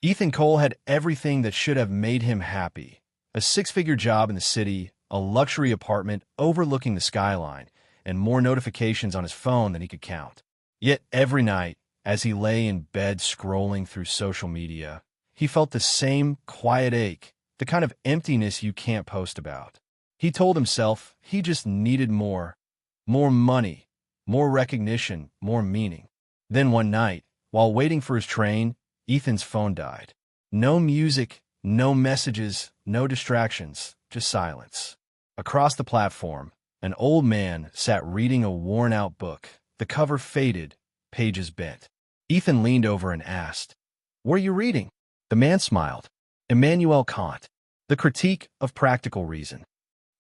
Ethan Cole had everything that should have made him happy. A six-figure job in the city, a luxury apartment overlooking the skyline, and more notifications on his phone than he could count. Yet every night, as he lay in bed scrolling through social media, he felt the same quiet ache, the kind of emptiness you can't post about. He told himself he just needed more money, more recognition, more meaning. Then one night, while waiting for his train, Ethan's phone died. No music, no messages, no distractions, just silence. Across the platform, an old man sat reading a worn-out book, the cover faded, pages bent. Ethan leaned over and asked, "What are you reading?" The man smiled. Immanuel Kant, The Critique of Practical Reason.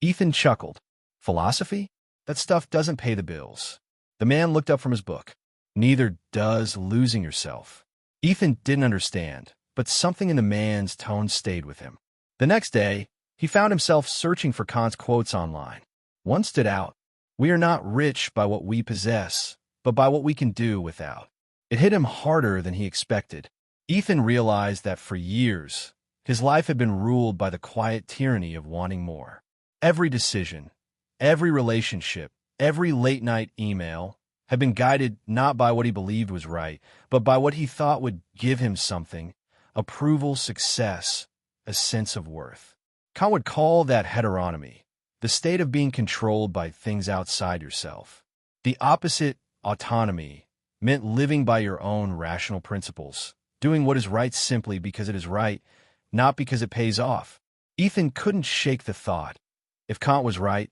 Ethan chuckled. Philosophy? That stuff doesn't pay the bills. The man looked up from his book. Neither does losing yourself. Ethan didn't understand, but something in the man's tone stayed with him. The next day, he found himself searching for Kant's quotes online. One stood out. "We are not rich by what we possess, but by what we can do without." It hit him harder than he expected. Ethan realized that for years, his life had been ruled by the quiet tyranny of wanting more. Every decision, every relationship, every late-night email had been guided not by what he believed was right, but by what he thought would give him something: approval, success, a sense of worth. Kant would call that heteronomy, the state of being controlled by things outside yourself. The opposite, autonomy, meant living by your own rational principles, doing what is right simply because it is right, not because it pays off. Ethan couldn't shake the thought. If Kant was right,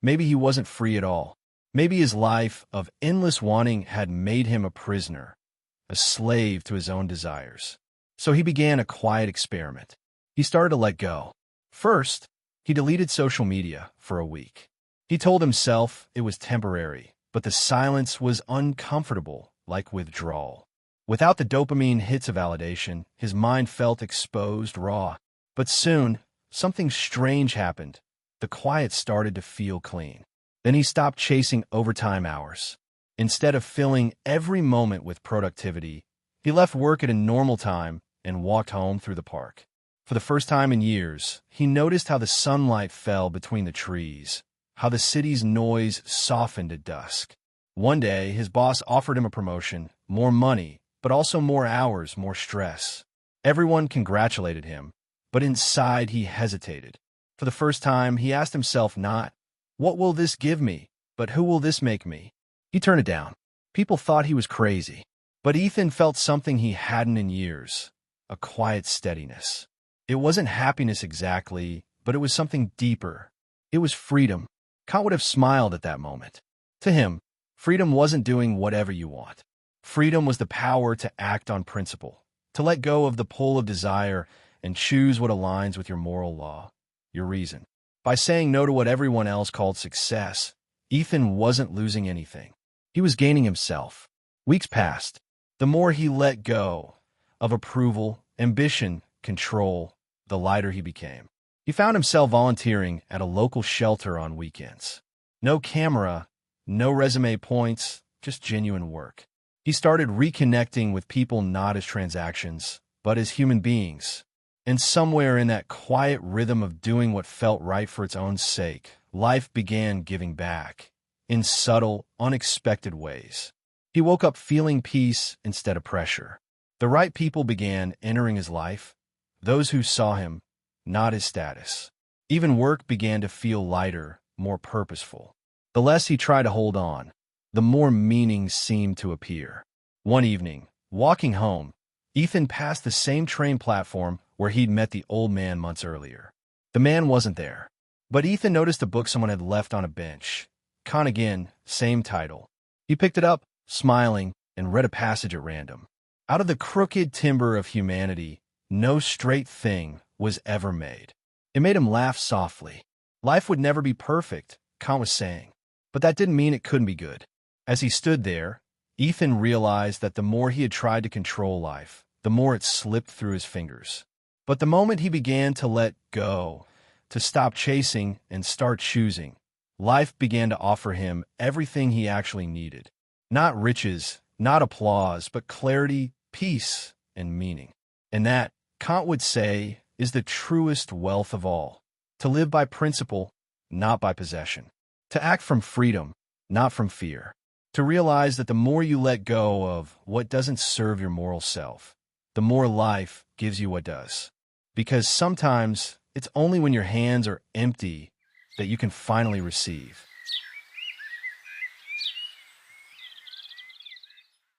maybe he wasn't free at all. Maybe his life of endless wanting had made him a prisoner, a slave to his own desires. So he began a quiet experiment. He started to let go. First, he deleted social media for a week. He told himself it was temporary, but the silence was uncomfortable, like withdrawal. Without the dopamine hits of validation, his mind felt exposed, raw. But soon, something strange happened. The quiet started to feel clean. Then he stopped chasing overtime hours. Instead of filling every moment with productivity, he left work at a normal time and walked home through the park. For the first time in years, he noticed how the sunlight fell between the trees, how the city's noise softened at dusk. One day, his boss offered him a promotion, more money, but also more hours, more stress. Everyone congratulated him, but inside he hesitated. For the first time, he asked himself not, "What will this give me?" but "Who will this make me?" He turned it down. People thought he was crazy. But Ethan felt something he hadn't in years, a quiet steadiness. It wasn't happiness exactly, but it was something deeper. It was freedom. Kant would have smiled at that moment. To him, freedom wasn't doing whatever you want. Freedom was the power to act on principle, to let go of the pull of desire and choose what aligns with your moral law, your reason. By saying no to what everyone else called success, Ethan wasn't losing anything. He was gaining himself. Weeks passed. The more he let go of approval, ambition, control, the lighter he became. He found himself volunteering at a local shelter on weekends. No camera, no resume points, just genuine work. He started reconnecting with people not as transactions, but as human beings. And somewhere in that quiet rhythm of doing what felt right for its own sake, life began giving back, in subtle, unexpected ways. He woke up feeling peace instead of pressure. The right people began entering his life, those who saw him, not his status. Even work began to feel lighter, more purposeful. The less he tried to hold on, the more meaning seemed to appear. One evening, walking home, Ethan passed the same train platform where he'd met the old man months earlier. The man wasn't there, but Ethan noticed a book someone had left on a bench. Kant again, same title. He picked it up, smiling, and read a passage at random. Out of the crooked timber of humanity, no straight thing was ever made. It made him laugh softly. Life would never be perfect, Kant was saying, but that didn't mean it couldn't be good. As he stood there, Ethan realized that the more he had tried to control life, the more it slipped through his fingers. But the moment he began to let go, to stop chasing and start choosing, life began to offer him everything he actually needed. Not riches, not applause, but clarity, peace, and meaning. And that, Kant would say, is the truest wealth of all. To live by principle, not by possession. To act from freedom, not from fear. To realize that the more you let go of what doesn't serve your moral self, the more life gives you what does. Because sometimes it's only when your hands are empty that you can finally receive.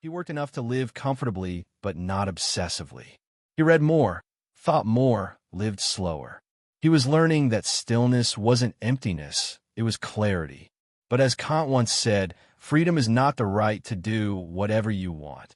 He worked enough to live comfortably, but not obsessively. He read more, thought more, lived slower. He was learning that stillness wasn't emptiness, it was clarity. But as Kant once said, freedom is not the right to do whatever you want.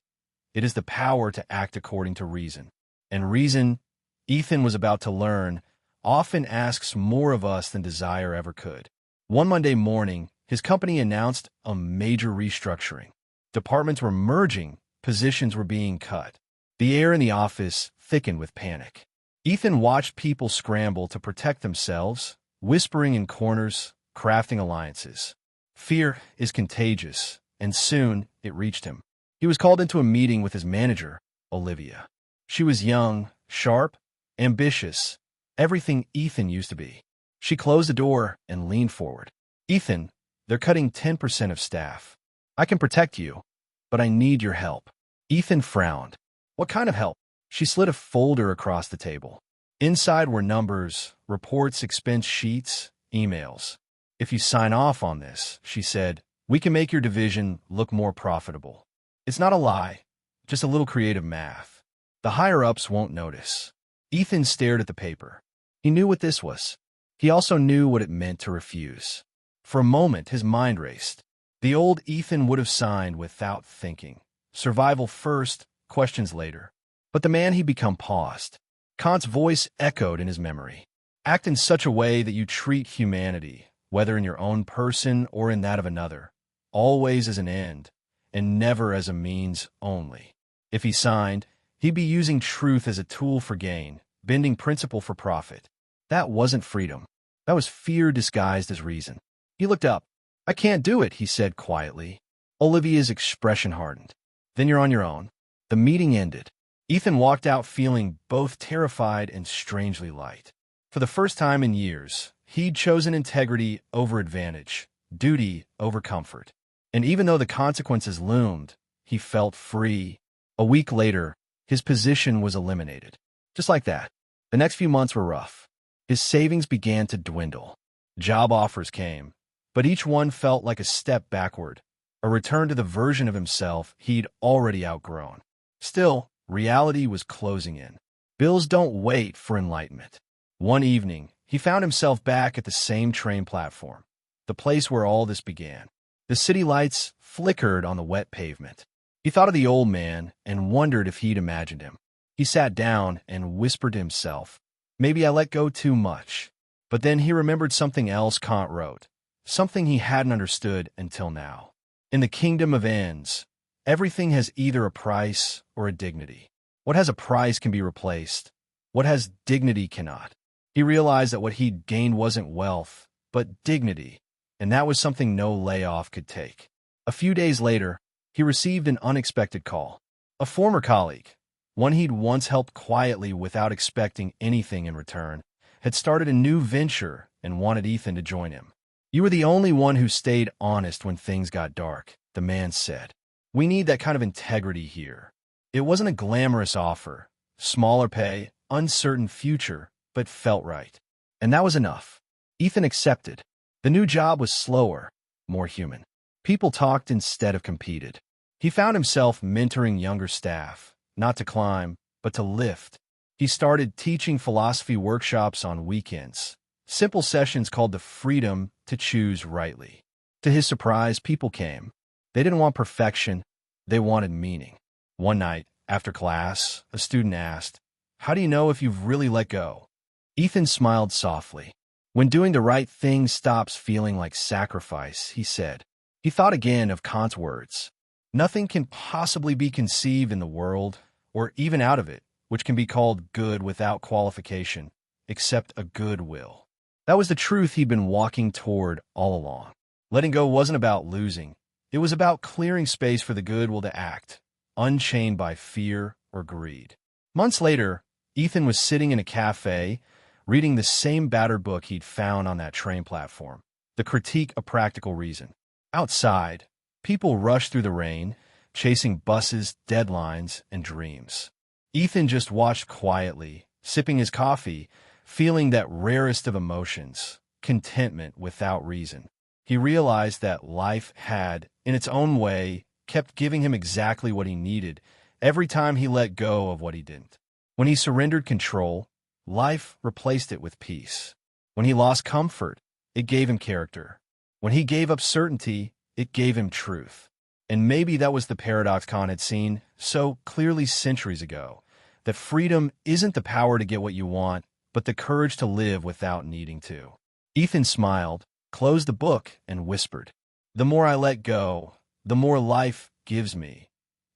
It is the power to act according to reason. And reason, Ethan was about to learn, often asks more of us than desire ever could. One Monday morning, his company announced a major restructuring. Departments were merging, positions were being cut. The air in the office thickened with panic. Ethan watched people scramble to protect themselves, whispering in corners, crafting alliances. Fear is contagious, and soon it reached him. He was called into a meeting with his manager, Olivia. She was young, sharp, ambitious, everything Ethan used to be. She closed the door and leaned forward. "Ethan, they're cutting 10% of staff. I can protect you, but I need your help." Ethan frowned. "What kind of help?" She slid a folder across the table. Inside were numbers, reports, expense sheets, emails. "If you sign off on this," she said, "we can make your division look more profitable. It's not a lie, just a little creative math. The higher-ups won't notice." Ethan stared at the paper. He knew what this was. He also knew what it meant to refuse. For a moment, his mind raced. The old Ethan would have signed without thinking. Survival first, questions later. But the man he'd become paused. Kant's voice echoed in his memory. "Act in such a way that you treat humanity, whether in your own person or in that of another, always as an end, and never as a means only." If he signed, he'd be using truth as a tool for gain, bending principle for profit. That wasn't freedom. That was fear disguised as reason. He looked up. "I can't do it," he said quietly. Olivia's expression hardened. "Then you're on your own." The meeting ended. Ethan walked out feeling both terrified and strangely light. For the first time in years, he'd chosen integrity over advantage, duty over comfort. And even though the consequences loomed, he felt free. A week later, his position was eliminated. Just like that. The next few months were rough. His savings began to dwindle. Job offers came, but each one felt like a step backward, a return to the version of himself he'd already outgrown. Still, reality was closing in. Bills don't wait for enlightenment. One evening, he found himself back at the same train platform, the place where all this began. The city lights flickered on the wet pavement. He thought of the old man and wondered if he'd imagined him. He sat down and whispered to himself, "Maybe I let go too much." But then he remembered something else Kant wrote, something he hadn't understood until now. In the kingdom of ends, everything has either a price or a dignity. What has a price can be replaced. What has dignity cannot. He realized that what he'd gained wasn't wealth, but dignity, and that was something no layoff could take. A few days later, he received an unexpected call. A former colleague, one he'd once helped quietly without expecting anything in return, had started a new venture and wanted Ethan to join him. "You were the only one who stayed honest when things got dark," the man said. "We need that kind of integrity here." It wasn't a glamorous offer, smaller pay, uncertain future, but felt right. And that was enough. Ethan accepted. The new job was slower, more human. People talked instead of competed. He found himself mentoring younger staff, not to climb, but to lift. He started teaching philosophy workshops on weekends, simple sessions called the freedom to choose rightly. To his surprise, people came. They didn't want perfection, they wanted meaning. One night, after class, a student asked, "How do you know if you've really let go?" Ethan smiled softly. "When doing the right thing stops feeling like sacrifice," he said. He thought again of Kant's words. Nothing can possibly be conceived in the world, or even out of it, which can be called good without qualification, except a good will. That was the truth he'd been walking toward all along. Letting go wasn't about losing. It was about clearing space for the good will to act, unchained by fear or greed. Months later, Ethan was sitting in a cafe, reading the same battered book he'd found on that train platform, The Critique of Practical Reason. Outside, people rushed through the rain, chasing buses, deadlines, and dreams. Ethan just watched quietly, sipping his coffee, feeling that rarest of emotions, contentment without reason. He realized that life had, in its own way, kept giving him exactly what he needed every time he let go of what he didn't. When he surrendered control, life replaced it with peace. When he lost comfort, it gave him character. When he gave up certainty, it gave him truth. And maybe that was the paradox Kant had seen so clearly centuries ago, that freedom isn't the power to get what you want, but the courage to live without needing to. Ethan smiled, closed the book, and whispered, "The more I let go, the more life gives me.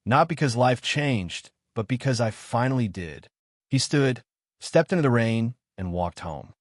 Not because life changed, but because I finally did." He stood, stepped into the rain, and walked home.